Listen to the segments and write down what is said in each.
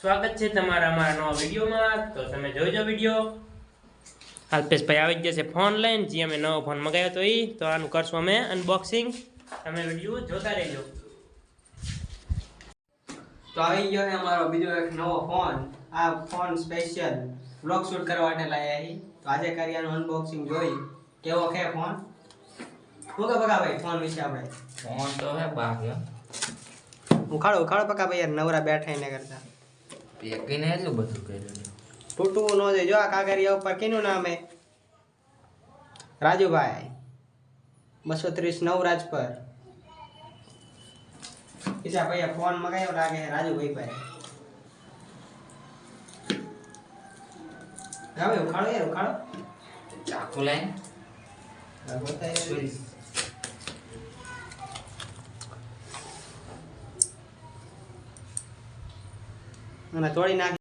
સ્વાગત છે તમારા અમારા નવા વિડીયોમાં। તો તમે જોઈજો વિડીયો। અલ્પેશભાઈ આવી જશે ફોન લઈને, જે અમે નવો ફોન મંગાવ્યો તો તો આનું કરશું અમે અનબોક્સિંગ। તમે વિડીયો જોતા રહેજો। તો આવી ગયો છે અમારો બીજો એક નવો ફોન। આ ફોન સ્પેશિયલ વ્લોગ શૂટ કરવા માટે લાવ્યા છીએ। તો આજે કરી આનું અનબોક્સિંગ જોઈ કેવો છે ફોન। શું કે બકા ભાઈ ફોન વિશે આપણે? ફોન તો હે બાકી ઉખાડો બકા ભાઈ, યાર નવરા બેઠા ને કરતા પેકીને એટલું બધું કર્યું તૂટવું ન જોઈએ। જો આ કાગળિયા ઉપર કેનું નામ હે? રાજુભાઈ 230 નવરાજ પર। બીજા ભાઈ ફોન મગાવ્યો લાગે છે રાજુભાઈ ભાઈ। ગાવે ઉખાડો યાર ઉખાડો। ચાકુ લઈને અને તોડી નાખી।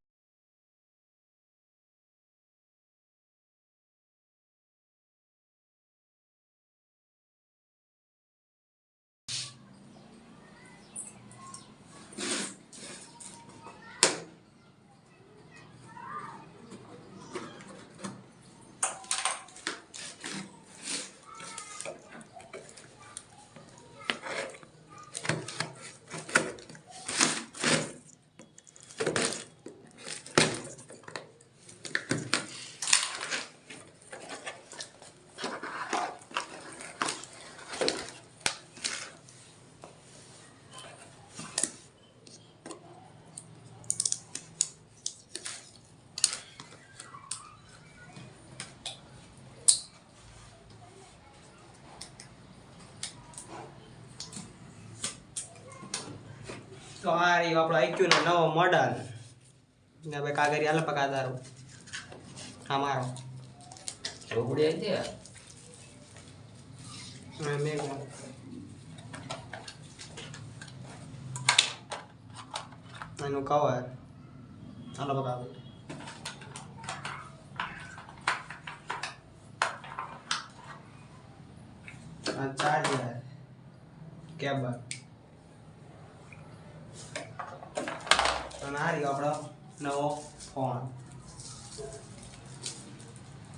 તો આ રહ્યો આપણો આઈક્યુ નો નવો મોડલ ને ભાઈ કાગળિયા હાલ પકાદારો અમારો ચોપડી આવી છે મેં એનું કવર હાલો બકા આ ચાર્જર કેબલ અને આ રહ્યો આપણો નવો ફોન।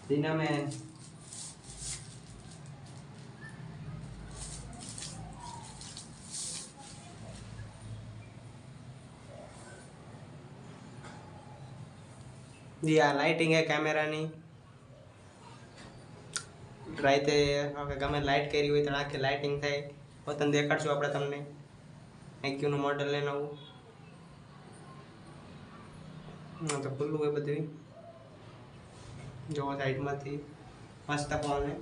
જેને મેં जी आ लाइटिंग है कैमरा नहीं राइते गमे लाइट करी हुई तो आखी लाइटिंग थाय पोताने देखाडशुं आपणे तमने आईक्यू નું મોડલ લઈને આવું। तो खुल्लू है बधुं जो साइड में थी मस्त फोन है।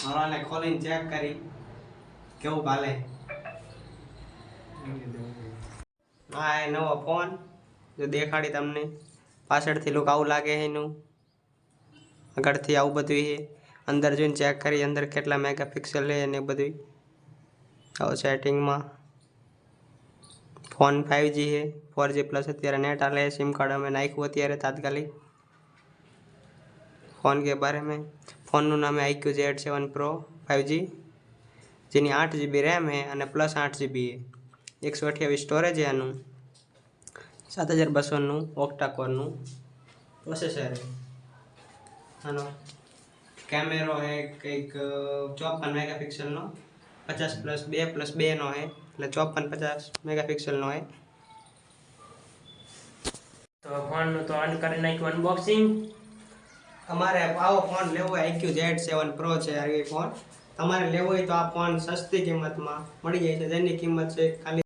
और आने खोलीने चेक करी केवुं हाले। आ है नवो फोन जो देखाड़ी तमने पाछळथी लुक आवुं लागे है एनुं, आगळथी आवुं बधुं है। अंदर जोईने चेक करी अंदर केटला मेगापिक्सल है ने बधुं आवुं सेटिंग में। फोन 5G है 4G प्लस अत्यारे नेट आले। सिम कार्ड में नाख्યું अत्यारे तात्कालिक। फोन के बारे में फोन નું नाम है iQOO Z7 Pro 5G જેની 8GB रैम है અને प्लस 8GB है। 128 स्टोरेज है આનું। 7200 નું ઓક્ટા કોર નું પ્રોસેસર है આનો। कैमरा है કંઈક 54 मेगापिक्सल નો 50+2+2 નો है એટલે 54-50 मेगापिक्सल નો है। તો ફોનનું તો આનું કરી નાખ્યું અનબોક્સિંગ। તમારે આવો ફોન લેવો હોય iQOO Z7 Pro છે આ ફોન। તમારે લેવો હોય તો આ ફોન સસ્તી કિંમતમાં મળી જાય છે, જેની કિંમત છે ખાલી